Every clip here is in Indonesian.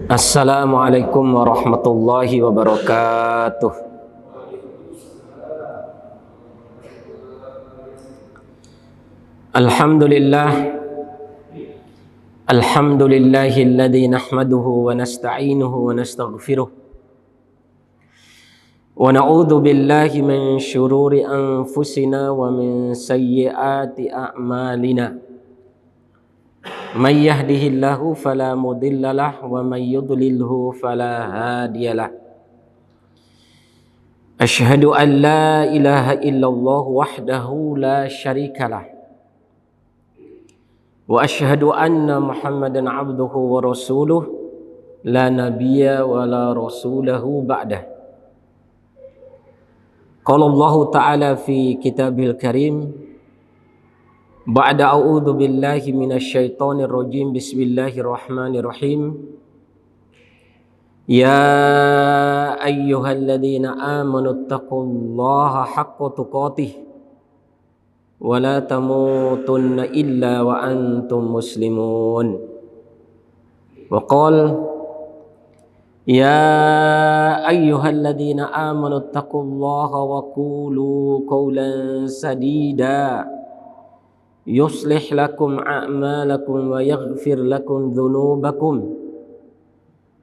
Assalamualaikum warahmatullahi wabarakatuh. Alhamdulillahilladzi nahmaduhu wa nasta'inuhu wa nastaghfiruh wa na'udzu billahi min syururi anfusina wa min sayyiati a'malina. May yahdihillahu fala mudhillalah wa may yudlilhu fala hadiyalah. Asyhadu an la ilaha illallah wahdahu la syarikalah. Wa asyhadu anna Muhammadan abduhu wa rasuluh la nabiyya wa la rasulahu ba'dah. Qala Allah ta'ala fi kitabil karim ba'da a'udzu billahi minasyaitonir rajim bismillahirrahmanirrahim. Ya ayyuhalladzina amanu taqullaha haqqa tuqatih wa la tamutunna illa wa antum muslimun. Wa qala ya ayyuhalladzina amanu taqullaha wa qulu qawlan sadida yuslih lakum a'malakum wa yaghfir lakum dhunubakum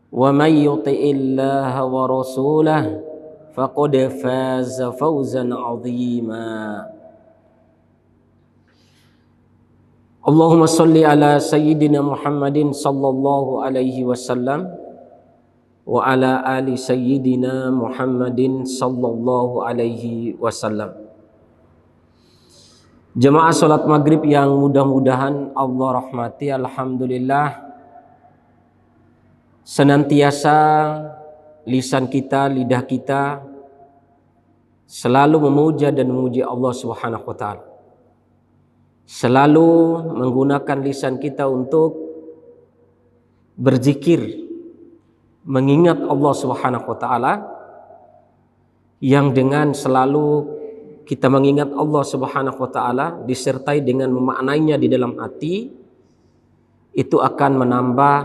wa may yuti'illaha wa rasulahu faqad faza fawzan 'azima. Allahumma shalli ala sayyidina Muhammadin sallallahu alaihi wasallam wa ala ali sayyidina Muhammadin sallallahu alaihi wasallam. Jemaah salat maghrib yang mudah-mudahan Allah rahmati, alhamdulillah senantiasa lisan kita, lidah kita selalu memuja dan memuji Allah Subhanahu wa taala. Selalu menggunakan lisan kita untuk berzikir, mengingat Allah Subhanahu wa taala, yang dengan selalu kita mengingat Allah Subhanahu wa taala disertai dengan memaknainya di dalam hati, itu akan menambah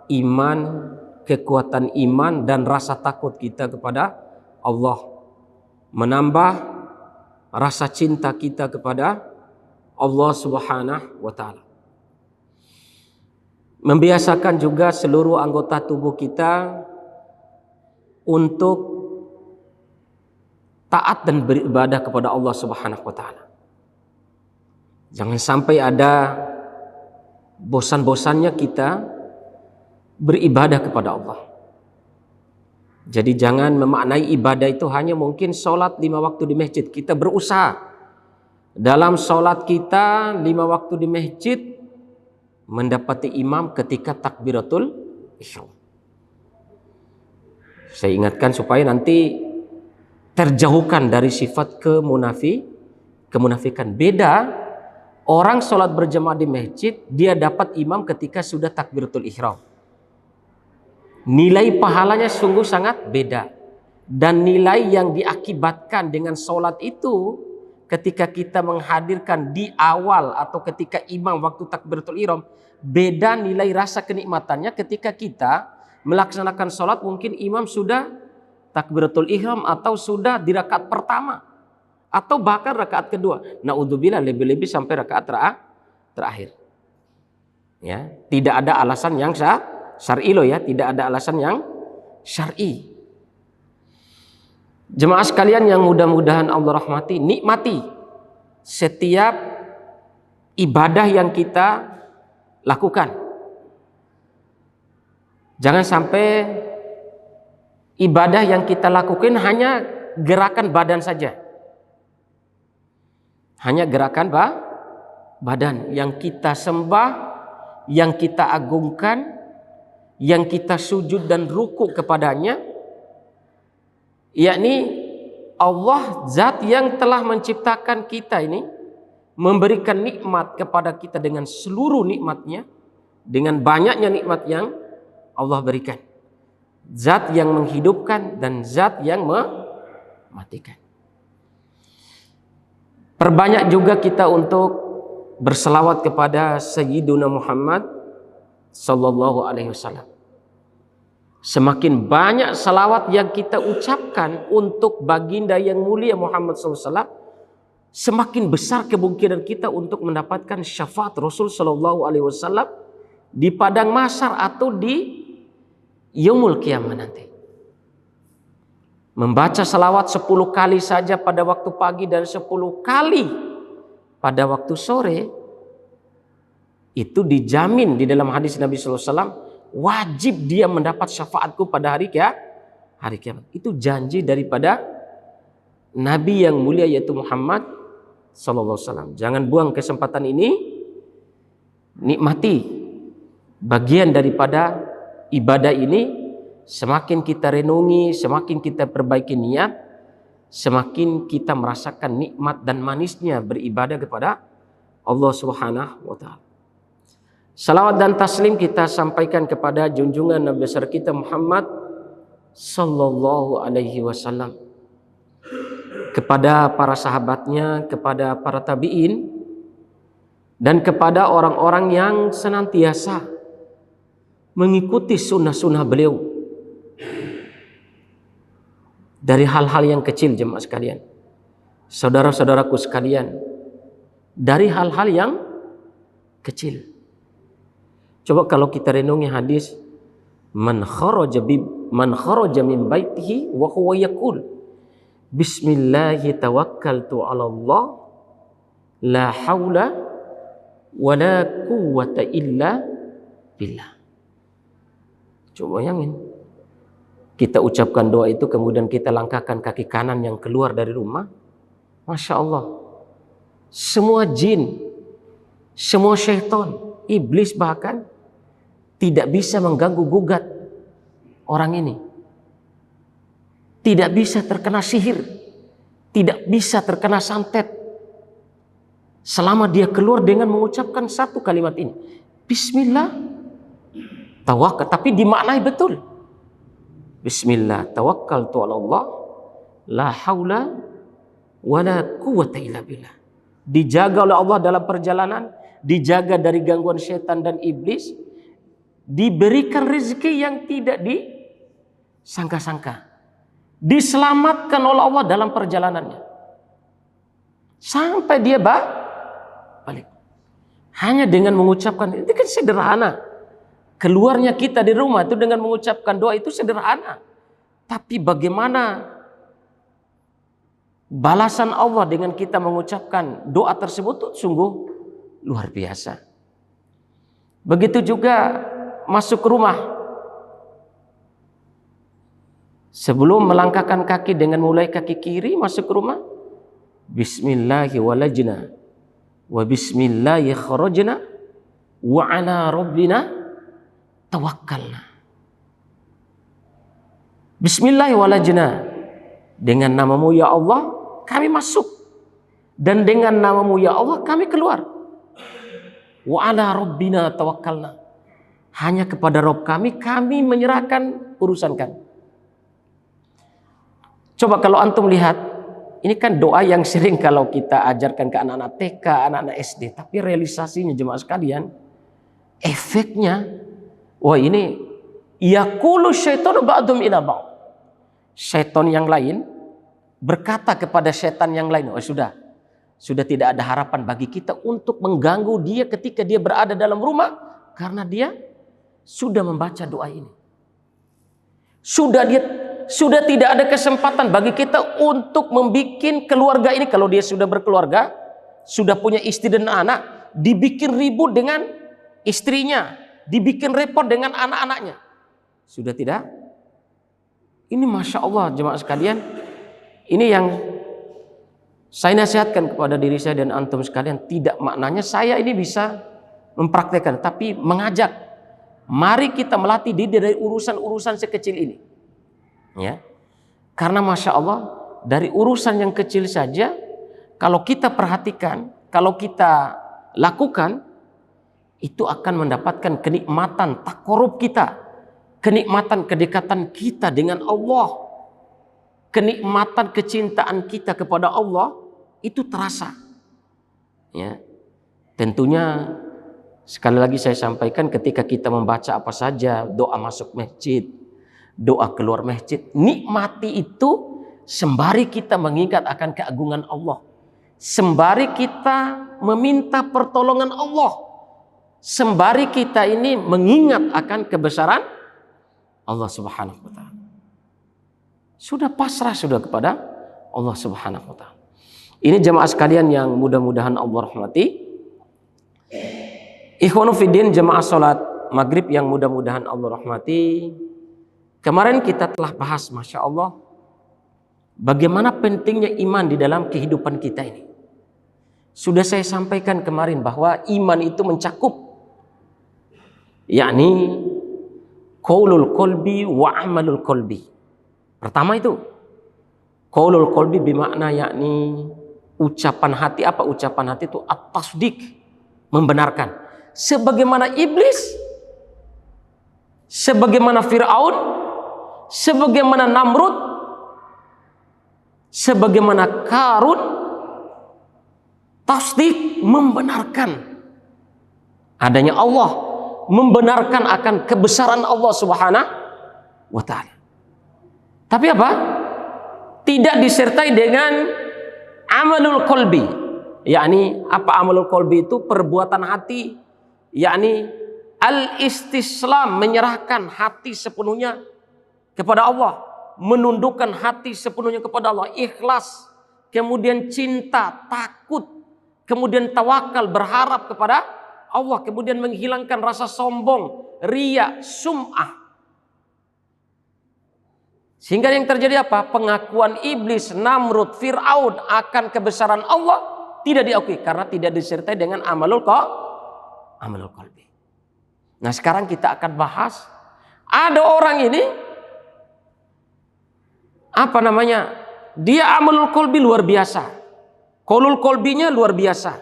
iman, kekuatan iman dan rasa takut kita kepada Allah, menambah rasa cinta kita kepada Allah Subhanahu wa taala. Membiasakan juga seluruh anggota tubuh kita untuk taat dan beribadah kepada Allah Subhanahu wa taala. Jangan sampai ada bosan-bosannya kita beribadah kepada Allah. Jadi jangan memaknai ibadah itu hanya mungkin sholat 5 waktu di masjid. Kita berusaha dalam sholat kita 5 waktu di masjid mendapati imam ketika takbiratul ihram. Saya ingatkan supaya nanti terjauhkan dari sifat kemunafikan. Beda orang sholat berjamaah di masjid, dia dapat imam ketika sudah takbiratul ihram. Nilai pahalanya sungguh sangat beda. Dan nilai yang diakibatkan dengan sholat itu ketika kita menghadirkan di awal atau ketika imam waktu takbiratul ihram, beda nilai rasa kenikmatannya ketika kita melaksanakan sholat mungkin imam sudah takbiratul ihram atau sudah di rakaat pertama atau bahkan rakaat kedua. Naudzubillah, lebih-lebih sampai rakaat terakhir. Ya, tidak ada alasan yang syar'i loh ya, tidak ada alasan yang syar'i. Jemaah sekalian yang mudah-mudahan Allah rahmati, nikmati setiap ibadah yang kita lakukan. Jangan sampai ibadah yang kita lakukan hanya gerakan badan saja. Hanya gerakan badan. Yang kita sembah, yang kita agungkan, yang kita sujud dan ruku kepadanya, yakni Allah, zat yang telah menciptakan kita ini, memberikan nikmat kepada kita dengan seluruh nikmatnya, dengan banyaknya nikmat yang Allah berikan. Zat yang menghidupkan dan zat yang mematikan. Perbanyak juga kita untuk berselawat kepada Sayyiduna Muhammad sallallahu alaihi wasallam. Semakin banyak salawat yang kita ucapkan untuk baginda yang mulia Muhammad SAW, semakin besar kemungkinan kita untuk mendapatkan syafaat Rasul SAW di padang mahsyar atau di yaumul qiyamah nanti. Membaca salawat 10 kali saja pada waktu pagi dan 10 kali pada waktu sore, itu dijamin di dalam hadis Nabi SAW, wajib dia mendapat syafaatku pada hari kiamat. Itu janji daripada Nabi yang mulia yaitu Muhammad SAW. Jangan buang kesempatan ini, nikmati bagian daripada ibadah ini. Semakin kita renungi, semakin kita perbaiki niat, semakin kita merasakan nikmat dan manisnya beribadah kepada Allah Subhanahu wa Ta'ala. Salawat dan taslim kita sampaikan kepada junjungan Nabi besar kita Muhammad sallallahu alaihi wasallam, kepada para sahabatnya, kepada para tabi'in, dan kepada orang-orang yang senantiasa mengikuti sunnah-sunnah beliau dari hal-hal yang kecil. Jemaah sekalian, saudara-saudaraku sekalian, dari hal-hal yang kecil. Coba kalau kita renungi hadis, man kharaja min baitihi wa huwa yaqul bismillahi tawakkaltu 'ala Allah la haula wa la quwwata illa billah. Coba bayangin, kita ucapkan doa itu kemudian kita langkahkan kaki kanan yang keluar dari rumah. Masya Allah, semua jin, semua syaitan, iblis bahkan tidak bisa mengganggu gugat orang ini. Tidak bisa terkena sihir, tidak bisa terkena santet, selama dia keluar dengan mengucapkan satu kalimat ini, Bismillah tawakkal, tapi dimaknai betul. Bismillah tawakkaltu 'ala Allah la haula wa la quwwata illa billah. Dijaga oleh Allah dalam perjalanan, dijaga dari gangguan setan dan iblis, diberikan rezeki yang tidak disangka-sangka, diselamatkan oleh Allah dalam perjalanannya sampai dia balik. Hanya dengan mengucapkan, itu kan sederhana. Keluarnya kita di rumah itu dengan mengucapkan doa itu sederhana, tapi bagaimana balasan Allah dengan kita mengucapkan doa tersebut itu sungguh luar biasa. Begitu juga masuk ke rumah, sebelum melangkahkan kaki dengan mulai kaki kiri masuk ke rumah, Bismillahi walajna wa bismillahi kharajna wa ala rabbina tawakkalna. Bismillahi walajna, dengan namamu ya Allah kami masuk, dan dengan namamu ya Allah kami keluar. Wa ala rabbina tawakkalna, hanya kepada Rabb kami menyerahkan urusan kami. Coba kalau antum lihat, ini kan doa yang sering kalau kita ajarkan ke anak-anak TK, anak-anak SD, tapi realisasinya jemaah sekalian, efeknya, wah ini yaqulu syaitanu ba'dhum ila ba'd. Syaitan yang lain berkata kepada syaitan yang lain, oh sudah tidak ada harapan bagi kita untuk mengganggu dia ketika dia berada dalam rumah, karena dia sudah membaca doa ini. Sudah tidak ada kesempatan bagi kita untuk membuat keluarga ini, kalau dia sudah berkeluarga, sudah punya istri dan anak, dibikin ribut dengan istrinya, dibikin repot dengan anak-anaknya. Sudah tidak. Ini Masya Allah jemaah sekalian, ini yang saya nasihatkan kepada diri saya dan antum sekalian. Tidak maknanya saya ini bisa mempraktekkan, tapi mengajak. Mari kita melatih diri dari urusan-urusan sekecil ini, ya. Karena Masya Allah, dari urusan yang kecil saja, kalau kita perhatikan, kalau kita lakukan, itu akan mendapatkan kenikmatan takorub kita, kenikmatan kedekatan kita dengan Allah, kenikmatan kecintaan kita kepada Allah itu terasa, ya. Tentunya sekali lagi saya sampaikan, ketika kita membaca apa saja, doa masuk masjid, doa keluar masjid. Nikmati itu sembari kita mengingat akan keagungan Allah. Sembari kita meminta pertolongan Allah. Sembari kita ini mengingat akan kebesaran Allah Subhanahu wa taala. Sudah pasrah sudah kepada Allah Subhanahu wa taala. Ini jemaah sekalian yang mudah-mudahan Allah rahmati. Ikhwanu fiddin, jemaah salat maghrib yang mudah-mudahan Allah rahmati. Kemarin kita telah bahas, Masya Allah, bagaimana pentingnya iman di dalam kehidupan kita ini. Sudah saya sampaikan kemarin bahwa iman itu mencakup, yakni qaulul qalbi wa amalul qalbi. Pertama itu qaulul qalbi bermakna yakni ucapan hati. Apa ucapan hati itu? At-tasdiq, membenarkan. Sebagaimana iblis, sebagaimana Fir'aun, sebagaimana Namrud, sebagaimana Qarun, tasdik, membenarkan adanya Allah, membenarkan akan kebesaran Allah Subhanahu wa taala. Tapi apa? Tidak disertai dengan amalul qalbi. Yakni apa amalul qalbi itu? Perbuatan hati, yakni al-istislam, menyerahkan hati sepenuhnya kepada Allah, menundukkan hati sepenuhnya kepada Allah, ikhlas, kemudian cinta, takut, kemudian tawakal, berharap kepada Allah, kemudian menghilangkan rasa sombong, riya, sum'ah. Sehingga yang terjadi apa? Pengakuan iblis, Namrud, Fir'aun akan kebesaran Allah tidak diakui karena tidak disertai dengan amalul qalbi. Nah, sekarang kita akan bahas, ada orang ini apa namanya? Dia amalul qalbi luar biasa. Qaulul qalbinya luar biasa.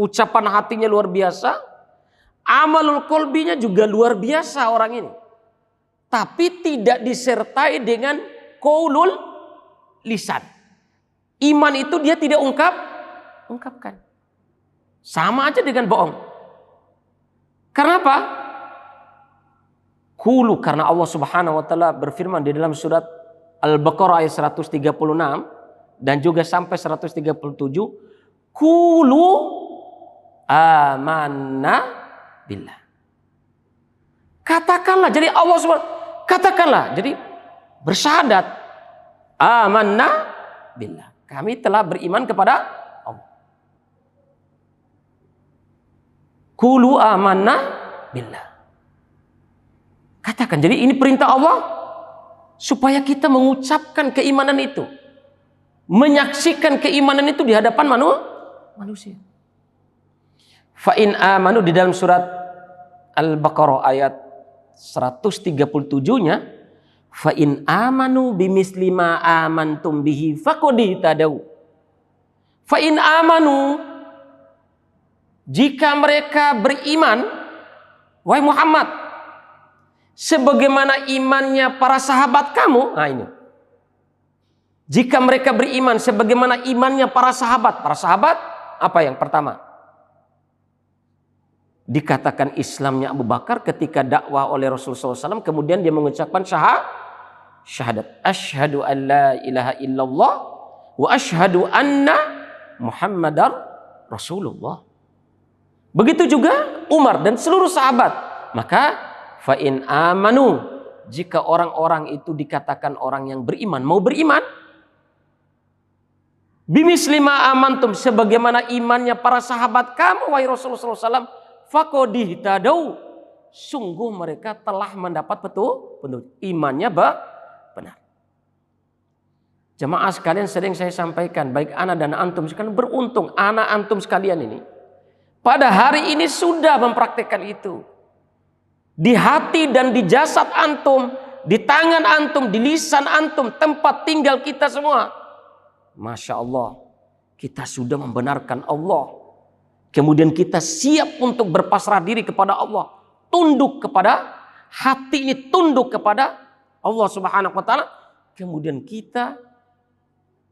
Ucapan hatinya luar biasa. Amalul qalbinya juga luar biasa orang ini. Tapi tidak disertai dengan qaulul lisan. Iman itu dia tidak ungkapkan. Sama aja dengan bohong. Karena apa? Qulu, karena Allah Subhanahu wa taala berfirman di dalam surat Al-Baqarah ayat 136 dan juga sampai 137, qulu amanna billah. Katakanlah, jadi Allah Subhanahu, katakanlah, jadi bersyahadat, amanna billah, kami telah beriman kepada Allah. Qulu amanna billah. Katakan, jadi ini perintah Allah supaya kita mengucapkan keimanan itu, menyaksikan keimanan itu di hadapan manusia. Fa in amanu, di dalam surat Al-Baqarah ayat 137-nya, fa in amanu bimisli ma amantum bihi faqad ihtadaw. Fa in amanu, jika mereka beriman, wahai Muhammad, sebagaimana imannya para sahabat kamu. Nah ini, jika mereka beriman sebagaimana imannya para sahabat. Para sahabat apa yang pertama? Dikatakan Islamnya Abu Bakar ketika dakwah oleh Rasulullah SAW, kemudian dia mengucapkan syahadat, asyhadu an la ilaha illallah wa asyhadu anna Muhammadar Rasulullah. Begitu juga Umar dan seluruh sahabat. Maka fa in amanu, jika orang-orang itu dikatakan orang yang beriman, mau beriman, bimisli ma amantum, sebagaimana imannya para sahabat kamu wahai Rasulullah SAW, faqad ihtadaw, sungguh mereka telah mendapat petunjuk, imannya benar. Jemaah sekalian, sering saya sampaikan, baik ana dan antum sekalian, beruntung ana antum sekalian ini pada hari ini sudah mempraktikkan itu. Di hati dan di jasad antum, di tangan antum, di lisan antum, tempat tinggal kita semua. Masya Allah, kita sudah membenarkan Allah. Kemudian kita siap untuk berpasrah diri kepada Allah. Tunduk kepada, hati ini tunduk kepada Allah Subhanahu wa taala. Kemudian kita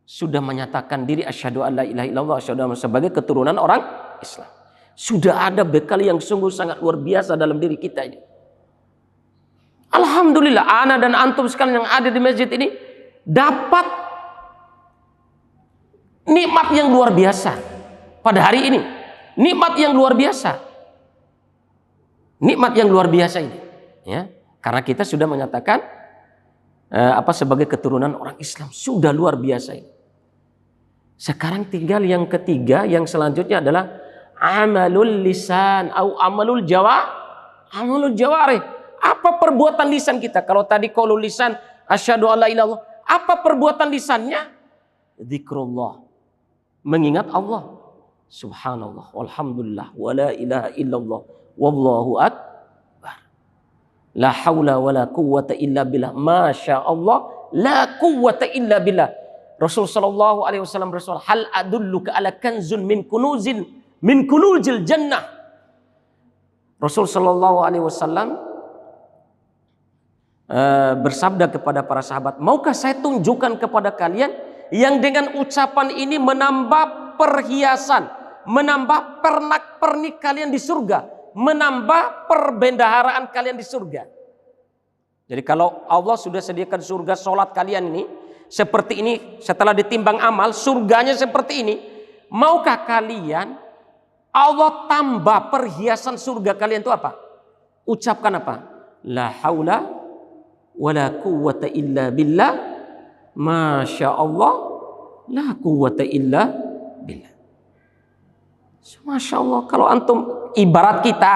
sudah menyatakan diri asyhadu an la ilaha illallah, asyhadu anna sebagai keturunan orang Islam. Sudah ada bekal yang sungguh sangat luar biasa dalam diri kita ini. Alhamdulillah, ana dan antum sekalian yang ada di masjid ini dapat nikmat yang luar biasa pada hari ini. Nikmat yang luar biasa. Nikmat yang luar biasa ini, ya. Karena kita sudah menyatakan sebagai keturunan orang Islam, sudah luar biasa ini. Sekarang tinggal yang ketiga, yang selanjutnya adalah amalul lisan atau amalul jawarih. Apa perbuatan lisan kita? Kalau tadi qaulul lisan asyhadu alla ilaha illallah, apa perbuatan lisannya? Zikrullah, mengingat Allah. Subhanallah, walhamdulillah, wala ilaha illallah, wallahu akbar. La haula wala quwwata illa billah. Masya Allah, la quwwata illa billah. Rasul sallallahu alaihi wasallam berkata, hal adulluka ala kanzun min kunuzil jannah. Rasul sallallahu alaihi wasallam bersabda kepada para sahabat, maukah saya tunjukkan kepada kalian yang dengan ucapan ini menambah perhiasan, menambah pernak-pernik kalian di surga, menambah perbendaharaan kalian di surga. Jadi kalau Allah sudah sediakan surga, sholat kalian ini seperti ini, setelah ditimbang amal surganya seperti ini, maukah kalian Allah tambah perhiasan surga kalian itu apa? Ucapkan apa? La haula wala quwwata illa billah. Masya Allah, la quwwata illa billah. Masya Allah, kalau antum ibarat kita,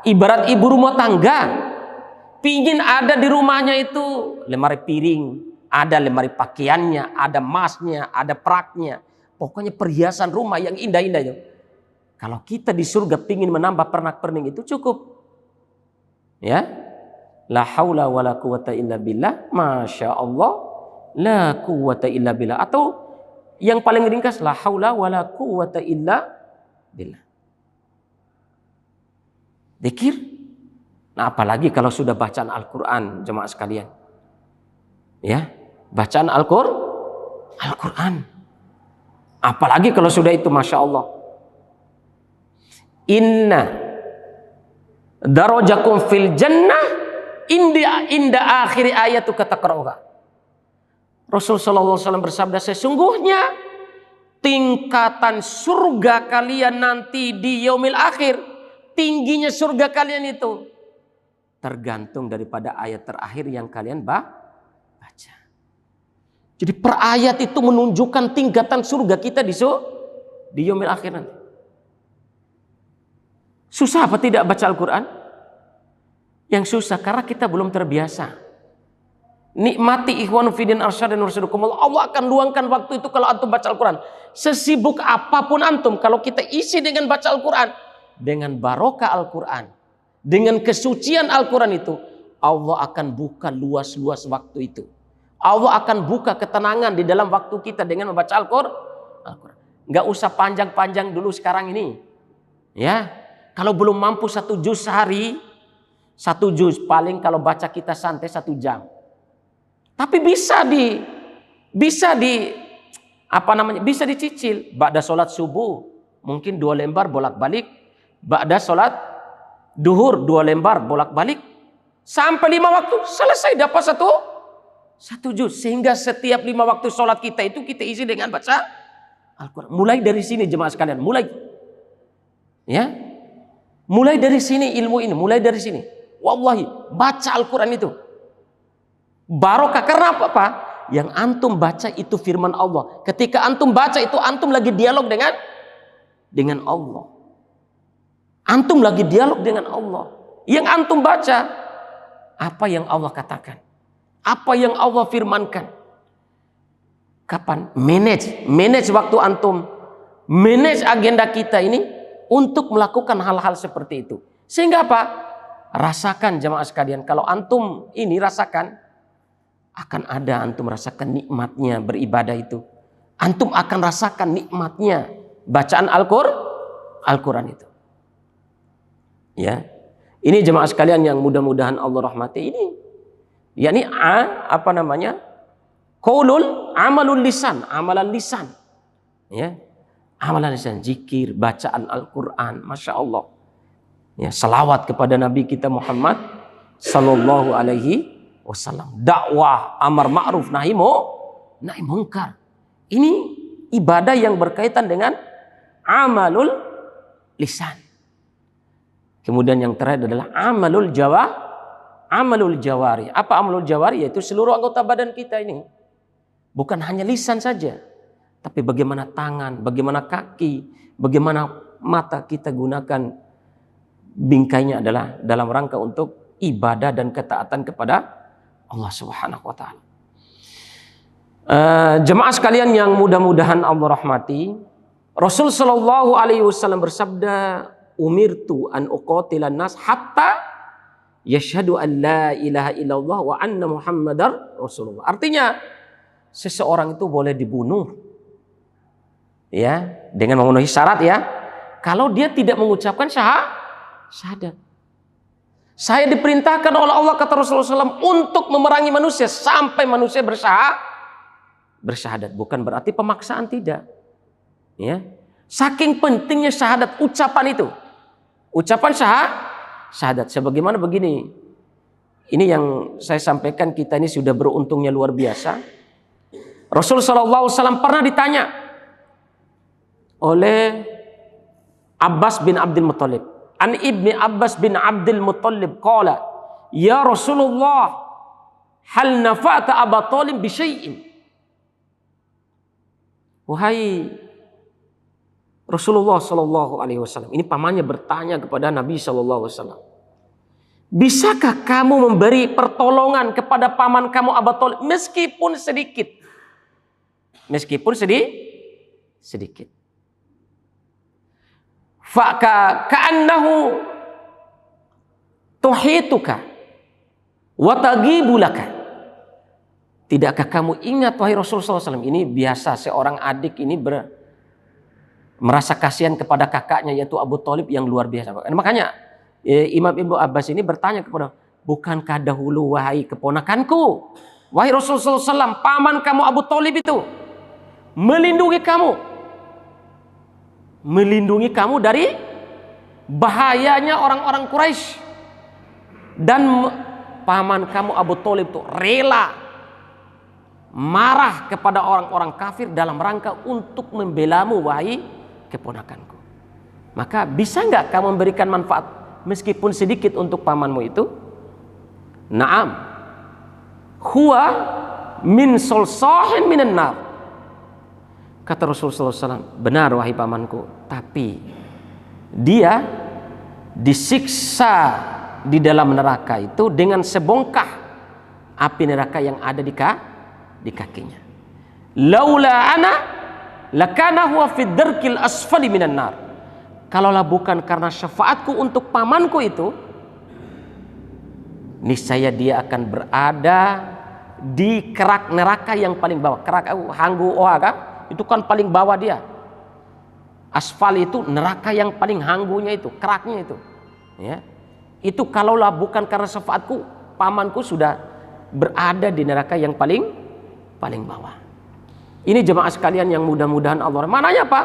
ibarat ibu rumah tangga, pingin ada di rumahnya itu lemari piring, ada lemari pakaiannya, ada emasnya, ada peraknya, pokoknya perhiasan rumah yang indah-indah itu. Kalau kita di surga pingin menambah pernak-pernik itu cukup, ya. La haula wala quwwata illa billah. Masya Allah, la quwwata illa billah. Atau yang paling ringkas, la haula wala quwwata illa billah. Dzikir. Nah, apalagi kalau sudah bacaan Al-Quran, jemaah sekalian. Ya, bacaan Al-Quran. Apalagi kalau sudah itu, Masya Allah. Inna darajakum fil jannah inda akhiri ayatu kata qara'uha. Rasul sallallahu alaihi wasallam bersabda, sesungguhnya tingkatan surga kalian nanti di yaumil akhir, tingginya surga kalian itu tergantung daripada ayat terakhir yang kalian baca. Jadi per ayat itu menunjukkan tingkatan surga kita di yaumil akhir nanti. Susah apa tidak baca Al-Quran? Yang susah karena kita belum terbiasa. Nikmati ikhwan fidin arsyad dan warsadukumullah. Allah akan luangkan waktu itu kalau antum baca Al-Quran. Sesibuk apapun antum, kalau kita isi dengan baca Al-Quran, dengan barokah Al-Quran, dengan kesucian Al-Quran itu, Allah akan buka luas-luas waktu itu. Allah akan buka ketenangan di dalam waktu kita dengan membaca Al-Quran. Nggak usah panjang-panjang dulu sekarang ini. Ya, kalau belum mampu 1 juz sehari, 1 juz paling kalau baca kita santai 1 jam. Tapi bisa dicicil. Ba'da sholat subuh mungkin 2 lembar bolak-balik. Ba'da sholat duhur 2 lembar bolak-balik. Sampai 5 waktu selesai dapat 1 juz. Sehingga setiap 5 waktu sholat kita itu kita isi dengan baca Al-Quran. Mulai dari sini jemaah sekalian. Ya, mulai dari sini ilmu ini. Mulai dari sini. Wallahi baca Al-Quran itu barokah. Karena apa? Yang antum baca itu firman Allah. Ketika antum baca itu antum lagi dialog dengan Allah. Antum lagi dialog dengan Allah. Yang antum baca apa yang Allah katakan, apa yang Allah firmankan. Kapan? Manage waktu antum, manage agenda kita ini untuk melakukan hal-hal seperti itu. Sehingga apa? Rasakan jemaah sekalian, kalau antum ini rasakan, akan ada antum rasakan nikmatnya beribadah itu. Antum akan rasakan nikmatnya bacaan Al-Quran itu. Ya, ini jemaah sekalian yang mudah-mudahan Allah rahmati ini. yakni amalul lisan, amalan lisan. Ya, amalan lisan, zikir, bacaan Al-Quran, Masya Allah. Ya, selawat kepada Nabi kita Muhammad sallallahu alaihi wasallam. Dakwah, amar ma'ruf nahi munkar. Ini ibadah yang berkaitan dengan amalul lisan. Kemudian yang terakhir adalah amalul jawari. Apa amalul jawari? Yaitu seluruh anggota badan kita ini. Bukan hanya lisan saja, tapi bagaimana tangan, bagaimana kaki, bagaimana mata kita gunakan. Bingkainya adalah dalam rangka untuk ibadah dan ketaatan kepada Allah Subhanahu wa taala. Jemaah sekalian yang mudah-mudahan Allah rahmati, Rasul sallallahu alaihi wasallam bersabda, "Umirtu an uqatilan nas hatta yashhadu an la ilaha illallah wa anna Muhammadar Rasulullah." Artinya seseorang itu boleh dibunuh ya, dengan memenuhi syarat ya, kalau dia tidak mengucapkan syahadat. Saya diperintahkan oleh Allah, kata Rasulullah SAW, untuk memerangi manusia sampai manusia bersyahadat. Bukan berarti pemaksaan, tidak. Ya, saking pentingnya syahadat, ucapan itu, ucapan syahadat. Sebagaimana begini, ini yang saya sampaikan, kita ini sudah beruntungnya luar biasa. Rasulullah SAW pernah ditanya oleh Abbas bin Abdul Muttalib, an ibni Abbas bin Abdul Muttalib qala, ya Rasulullah, hal nafa'ta Aba Talib bi syai'in. Wahai Rasulullah sallallahu alaihi wasallam, ini pamannya bertanya kepada Nabi sallallahu alaihi wasallam, bisakah kamu memberi pertolongan kepada paman kamu Abu Thalib meskipun sedikit? Meskipun sedikit. Fa ka'annahu tuhituka wa tagibu laka. Tidakkah kamu ingat wahai Rasulullah SAW, ini biasa seorang adik ini merasa kasihan kepada kakaknya yaitu Abu Thalib yang luar biasa. Makanya Imam Ibnu Abbas ini bertanya kepada, bukankah dahulu wahai keponakanku, wahai Rasulullah SAW, paman kamu Abu Thalib itu melindungi kamu dari bahayanya orang-orang Quraisy, dan paman kamu Abu Thalib itu rela marah kepada orang-orang kafir dalam rangka untuk membelamu wahai keponakanku. Maka bisa nggak kamu memberikan manfaat meskipun sedikit untuk pamanmu itu? Naam, huwa min solsohin minan nar. Kata Rasulullah SAW, benar wahai pamanku, tapi dia disiksa di dalam neraka itu dengan sebongkah api neraka yang ada di kakinya. Laula ana lakana huwa fid darkil asfali minan nar. Kalaulah bukan karena syafaatku untuk pamanku itu, niscaya dia akan berada di kerak neraka yang paling bawah. Kerak hanggu oaga itu kan paling bawah dia. Asfal itu neraka yang paling hanggunya itu, keraknya itu. Ya. Itu kalaulah bukan karena syafaatku, pamanku sudah berada di neraka yang paling bawah. Ini jemaah sekalian yang mudah-mudahan Allah. Mananya apa?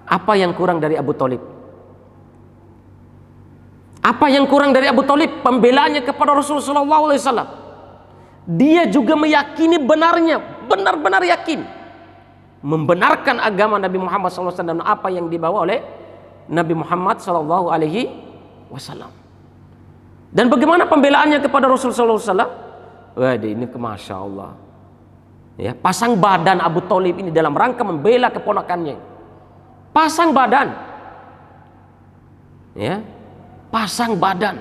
Apa yang kurang dari Abu Thalib? Apa yang kurang dari Abu Thalib? Pembelaannya kepada Rasulullah SAW. Dia juga meyakini benarnya, benar-benar yakin, membenarkan agama Nabi Muhammad SAW dan apa yang dibawa oleh Nabi Muhammad SAW. Dan bagaimana pembelaannya kepada Rasulullah SAW? Waduh, ini Masya Allah. Ya, pasang badan Abu Thalib ini dalam rangka membela keponakannya. Pasang badan. Ya, pasang badan.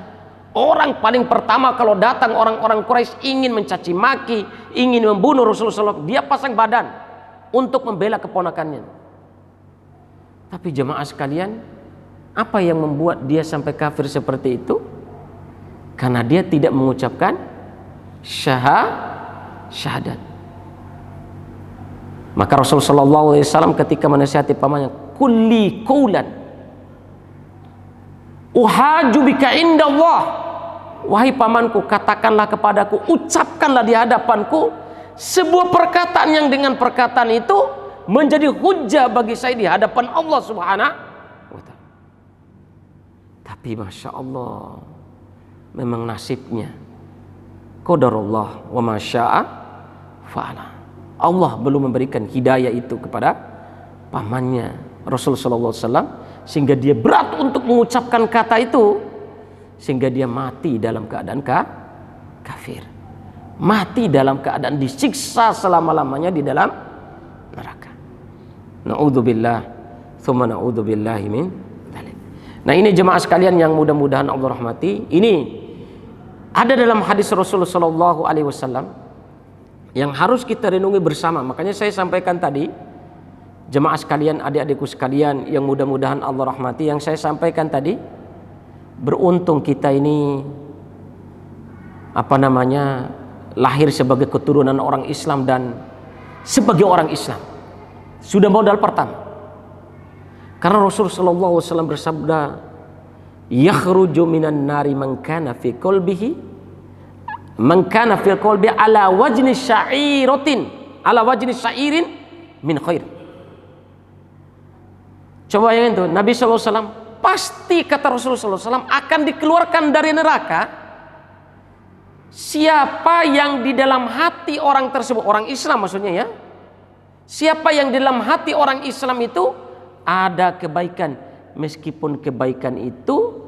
Orang paling pertama kalau datang orang-orang Quraisy ingin mencaci maki, ingin membunuh Rasulullah SAW, dia pasang badan untuk membela keponakannya. Tapi jemaah sekalian, apa yang membuat dia sampai kafir seperti itu? Karena dia tidak mengucapkan syahadat. Maka Rasulullah SAW ketika menasihati pamannya, kulli qaulan uhaju bika indallah, wahai pamanku, katakanlah kepadaku, ucapkanlah di hadapanku sebuah perkataan yang dengan perkataan itu menjadi hujah bagi saya di hadapan Allah Subhanahu wa ta'ala. Tapi Masya Allah, memang nasibnya. Qadarullah wa ma syaa fa'ala. Allah belum memberikan hidayah itu kepada pamannya Rasul sallallahu alaihi wasallam, sehingga dia berat untuk mengucapkan kata itu, sehingga dia mati dalam keadaan kafir. Mati dalam keadaan disiksa selama-lamanya di dalam neraka. Na'udzubillah, tsumma na'udzubillahi min dzalik. Nah, ini jemaah sekalian yang mudah-mudahan Allah rahmati. Ini ada dalam hadis Rasulullah sallallahu alaihi wasallam yang harus kita renungi bersama. Makanya saya sampaikan tadi, jemaah sekalian, adik-adikku sekalian yang mudah-mudahan Allah rahmati, yang saya sampaikan tadi, beruntung kita ini lahir sebagai keturunan orang Islam dan sebagai orang Islam. Sudah modal pertama. Karena Rasulullah sallallahu alaihi wasallam bersabda, "Yakhruju minan nari man kana fi qalbihi ala wajni sya'irin min khair." Coba yang itu, Nabi sallallahu alaihi wasallam pasti, kata Rasulullah sallallahu alaihi wasallam, akan dikeluarkan dari neraka siapa yang di dalam hati orang tersebut, orang Islam maksudnya ya. Siapa yang di dalam hati orang Islam itu ada kebaikan, meskipun kebaikan itu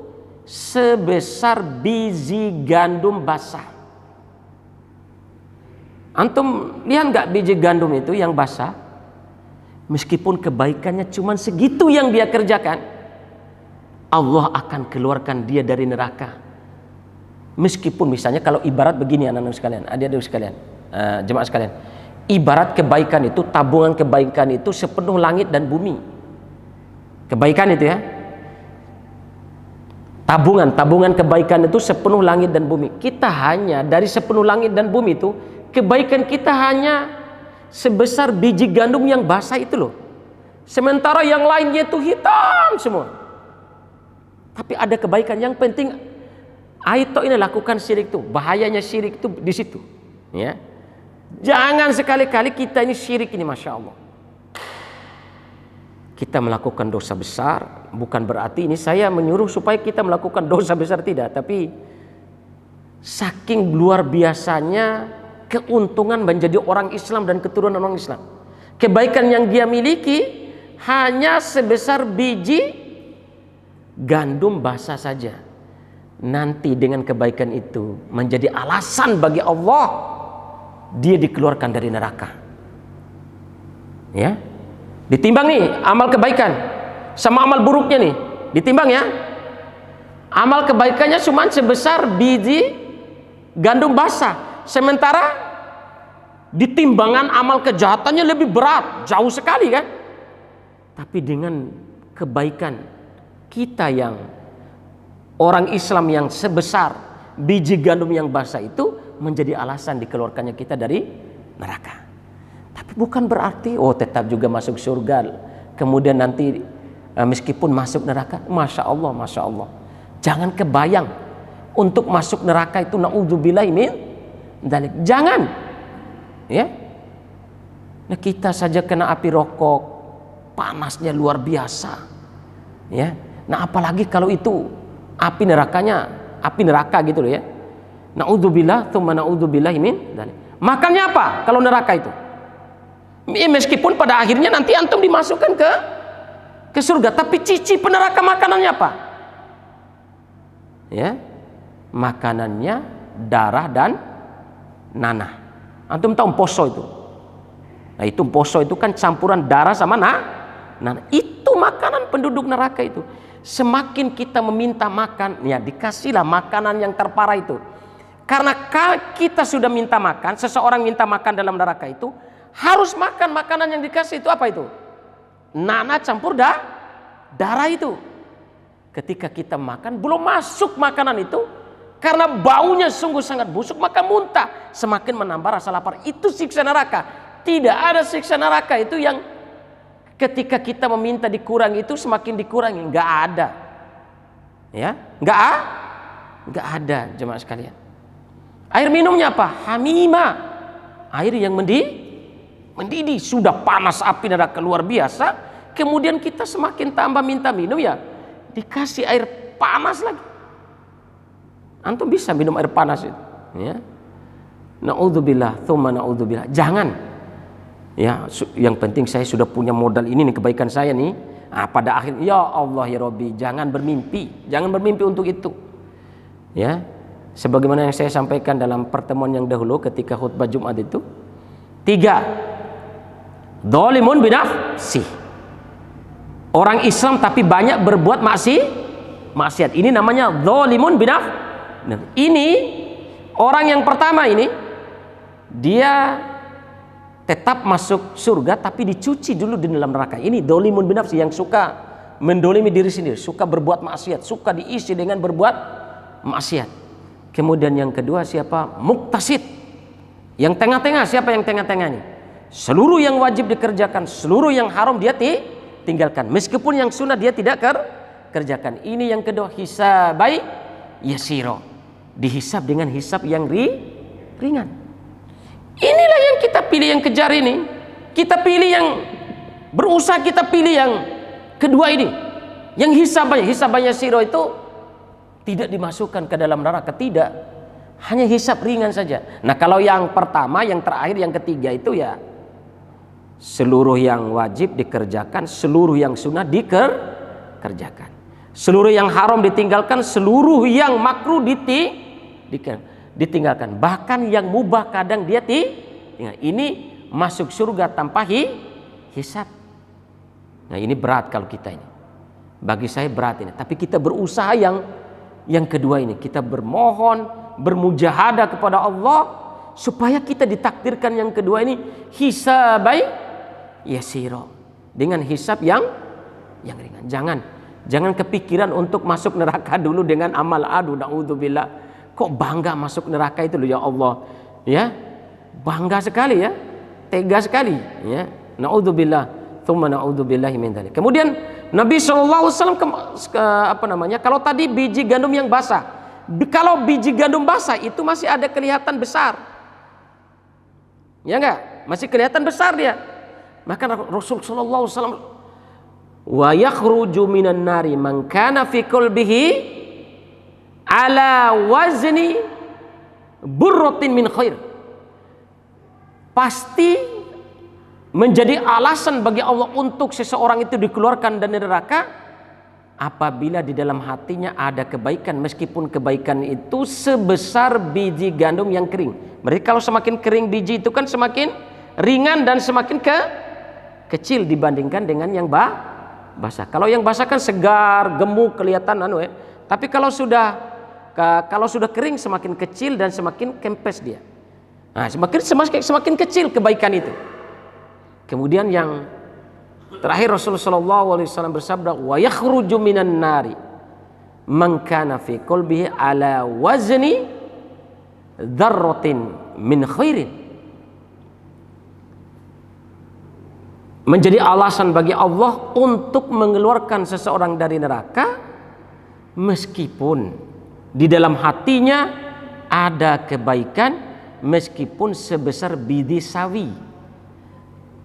sebesar biji gandum basah. Antum lihat nggak biji gandum itu yang basah? Meskipun kebaikannya cuma segitu yang dia kerjakan, Allah akan keluarkan dia dari neraka. Meskipun misalnya kalau ibarat begini anak-anak sekalian, adik-adik sekalian, jemaah sekalian, ibarat kebaikan itu, tabungan kebaikan itu sepenuh langit dan bumi. Kebaikan itu ya, tabungan kebaikan itu sepenuh langit dan bumi. Kita hanya dari sepenuh langit dan bumi itu, kebaikan kita hanya sebesar biji gandum yang basah itu loh. Sementara yang lainnya itu hitam semua. Tapi ada kebaikan, yang penting aito ini lakukan syirik itu. Bahayanya syirik itu di situ. Ya, jangan sekali-kali kita ini syirik ini, masya Allah. Kita melakukan dosa besar, bukan berarti ini saya menyuruh supaya kita melakukan dosa besar, tidak. Tapi saking luar biasanya keuntungan menjadi orang Islam dan keturunan orang Islam. Kebaikan yang dia miliki hanya sebesar biji gandum basah saja. Nanti dengan kebaikan itu menjadi alasan bagi Allah dia dikeluarkan dari neraka. Ya, ditimbang nih amal kebaikan sama amal buruknya nih, ditimbang ya. Amal kebaikannya cuma sebesar biji gandum basah, sementara ditimbangan amal kejahatannya lebih berat, jauh sekali kan. Tapi dengan kebaikan kita yang orang Islam yang sebesar biji gandum yang basah itu menjadi alasan dikeluarkannya kita dari neraka. Tapi bukan berarti tetap juga masuk surga. Kemudian nanti meskipun masuk neraka, masya Allah, masya Allah. Jangan kebayang untuk masuk neraka itu naudzubillah min dzalik. Jangan. Ya. Nah, kita saja kena api rokok, panasnya luar biasa. Ya. Nah, apalagi kalau itu api neraka gitu loh ya. Naudzubillah, tsumma naudzubillahi min dzalik. Makannya apa kalau neraka itu? Meskipun pada akhirnya nanti antum dimasukkan ke surga, tapi cici neraka makanannya apa? Ya. Makanannya darah dan nanah. Antum tahu poso itu? Nah, itu poso itu kan campuran darah sama nanah. Itu makanan penduduk neraka itu. Semakin kita meminta makan, ya dikasihlah makanan yang terparah itu. Karena kita sudah minta makan, seseorang minta makan dalam neraka itu harus makan makanan yang dikasih itu apa itu? Nanah campur darah itu. Ketika kita makan belum masuk makanan itu, karena baunya sungguh sangat busuk, maka muntah, semakin menambah rasa lapar. Itu siksa neraka. Tidak ada siksa neraka itu yang ketika kita meminta dikurangi itu semakin dikurangi, nggak ada, ya, nggak ada jemaah sekalian. Air minumnya apa? Hamima, air yang mendidih, sudah panas api neraka luar biasa. Kemudian kita semakin tambah minta minum ya, dikasih air panas lagi. Antum bisa minum air panas itu, ya. Naudzubillah, tsumma naudzubillah. Jangan. Ya, yang penting saya sudah punya modal ini nih, kebaikan saya nih. Nah, pada akhir, ya Allah ya Rabbi, jangan bermimpi untuk itu. Ya, sebagaimana yang saya sampaikan dalam pertemuan yang dahulu ketika khutbah Jumat itu. 3. Dzalimun binafsi. Orang Islam tapi banyak berbuat maksiat. Ini namanya dzalimun binafsi. Ini orang yang pertama ini, dia tetap masuk surga tapi dicuci dulu di dalam neraka. Ini dzalimun binafsi, yang suka mendolimi diri sendiri, suka berbuat maksiat, suka diisi dengan berbuat maksiat. Kemudian yang kedua siapa? Muktasid. Yang tengah-tengah, siapa yang tengah-tengah ini? Seluruh yang wajib dikerjakan, seluruh yang haram dia tinggalkan. Meskipun yang sunnah dia tidak kerjakan. Ini yang kedua, hisabai yasiro. Dihisab dengan hisab yang ringan. Inilah yang kita pilih, yang kejar ini. Kita pilih yang berusaha, kita pilih yang kedua ini. Yang hisabanya yasiro itu tidak dimasukkan ke dalam neraka, tidak. Hanya hisab ringan saja. Nah, kalau yang pertama, yang terakhir, yang ketiga itu ya seluruh yang wajib dikerjakan, seluruh yang sunnah dikerjakan. Seluruh yang haram ditinggalkan, seluruh yang makruh ditinggalkan. Bahkan yang mubah kadang dia tinggal. Ini masuk surga tanpa hisab. Nah, ini berat kalau kita ini. Bagi saya berat ini. Tapi kita berusaha yang kedua ini. Kita bermohon, bermujahadah kepada Allah supaya kita ditakdirkan yang kedua ini hisabai yasiro, dengan hisab yang ringan. Jangan kepikiran untuk masuk neraka dulu dengan amal. Aduh, naudzubillah. Kok bangga masuk neraka itu loh, ya Allah. Ya, bangga sekali ya, tega sekali ya. Naudzubillah, tsumma naudzubillahi min dzalik. Kemudian Nabi SAW kalau tadi biji gandum yang basah, kalau biji gandum basah itu masih ada kelihatan besar. Ya enggak? Masih kelihatan besar dia. Maka Rasul sallallahu alaihi wasallam, wa yakhruju minan nari man kana fi qalbihi ala wazni burratin min khair. Pasti menjadi alasan bagi Allah untuk seseorang itu dikeluarkan dari neraka apabila di dalam hatinya ada kebaikan, meskipun kebaikan itu sebesar biji gandum yang kering. Berarti kalau semakin kering biji itu kan semakin ringan dan semakin kecil dibandingkan dengan yang basah. Kalau yang basah kan segar, gemuk, kelihatan Tapi kalau sudah kering semakin kecil dan semakin kempes dia. Nah, semakin kecil kebaikan itu. Kemudian yang terakhir Rasulullah SAW bersabda, wa yakhruju minan nari man kana fi qalbihi ala wazni dzarratin min khairin. Menjadi alasan bagi Allah untuk mengeluarkan seseorang dari neraka meskipun di dalam hatinya ada kebaikan, meskipun sebesar biji sawi.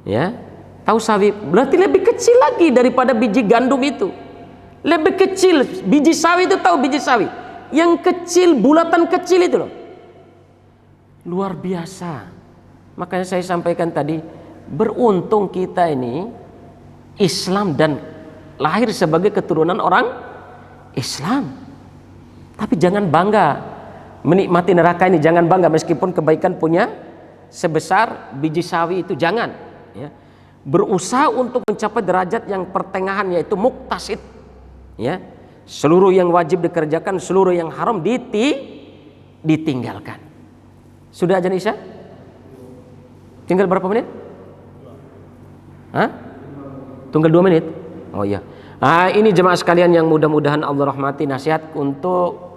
Ya, tahu sawi berarti lebih kecil lagi daripada biji gandum itu. Lebih kecil biji sawi itu, tahu biji sawi? Yang kecil, bulatan kecil itu loh. Luar biasa. Makanya saya sampaikan tadi, beruntung kita ini Islam dan lahir sebagai keturunan orang Islam. Tapi jangan bangga menikmati neraka ini, jangan bangga meskipun kebaikan punya sebesar biji sawi itu, jangan ya. Berusaha untuk mencapai derajat yang pertengahan, yaitu muktasid ya. Seluruh yang wajib dikerjakan, seluruh yang haram ditinggalkan. Sudah azan Isya? Tinggal berapa menit? Tunggal 2 menit. Oh iya. Ini jemaah sekalian yang mudah-mudahan Allah rahmati, nasihat untuk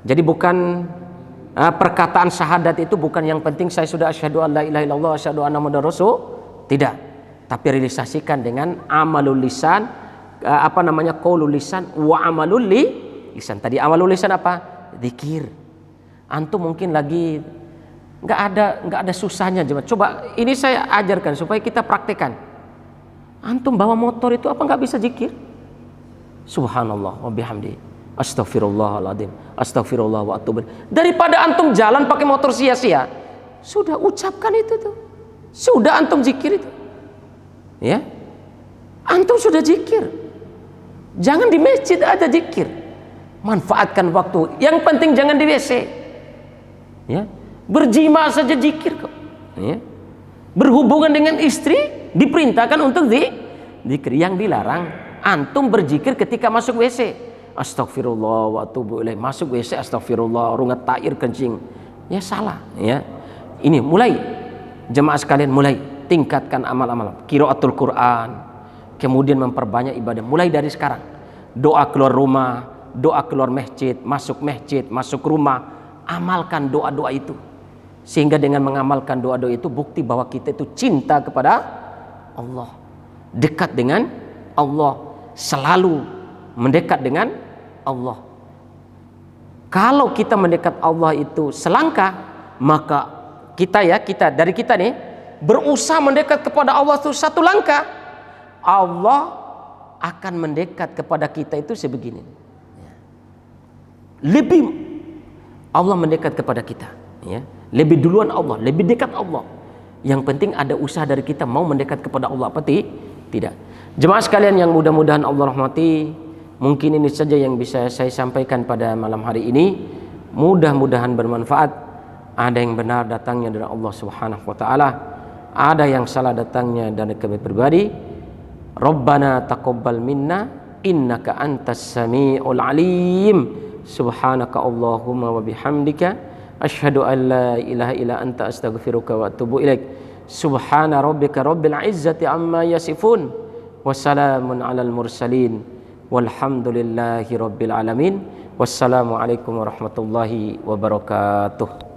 jadi bukan perkataan syahadat itu bukan yang penting saya sudah asyhadu an la ilaha illallah asyhadu anna muhammadar rasul, tidak. Tapi realisasikan dengan amalul lisan, qaulul lisan wa amalul lisan. Tadi amalul lisan apa? Zikir. Antum mungkin lagi nggak ada susahnya, coba ini saya ajarkan supaya kita praktekkan. Antum bawa motor itu apa nggak bisa zikir? Subhanallah wa bihamdi, Astagfirullahaladzim, astagfirullah wa atubu ilaih. Daripada antum jalan pakai motor sia-sia, sudah ucapkan itu tuh. Sudah antum zikir itu. Ya. Antum sudah zikir. Jangan di masjid aja zikir. Manfaatkan waktu. Yang penting jangan di WC. Ya. Berjima saja zikir kok. Ya. Berhubungan dengan istri diperintahkan untuk zikir. Yang dilarang antum berzikir ketika masuk WC. Astagfirullah wa atubu ilaih. Masuk WC astagfirullah, rungat tair kencing. Ya salah, ya. Ini mulai jemaah sekalian, mulai tingkatkan amal-amal. Qiraatul Quran, kemudian memperbanyak ibadah mulai dari sekarang. Doa keluar rumah, doa keluar masjid, masuk rumah, amalkan doa-doa itu. Sehingga dengan mengamalkan doa-doa itu bukti bahwa kita itu cinta kepada Allah, dekat dengan Allah, selalu mendekat dengan Allah. Kalau kita mendekat Allah itu selangkah, maka kita dari kita nih berusaha mendekat kepada Allah itu satu langkah, Allah akan mendekat kepada kita itu sebegini. Lebih Allah mendekat kepada kita, ya. Lebih duluan Allah, lebih dekat Allah. Yang penting ada usaha dari kita mau mendekat kepada Allah apa tidak. Jemaah sekalian yang mudah-mudahan Allah rahmati, mungkin ini saja yang bisa saya sampaikan pada malam hari ini. Mudah-mudahan bermanfaat. Ada yang benar datangnya dari Allah Subhanahu wa taala, ada yang salah datangnya dari kami pribadi. Rabbana taqabbal minna innaka antas samiul alim. Subhanaka Allahumma wa bihamdika asyhadu an la ilaha illa anta astaghfiruka wa atubu ilaik. Subhana rabbika rabbil izzati amma yasifun wa salamun alal mursalin walhamdulillahi rabbil alamin. Wassalamualaikum warahmatullahi wabarakatuh.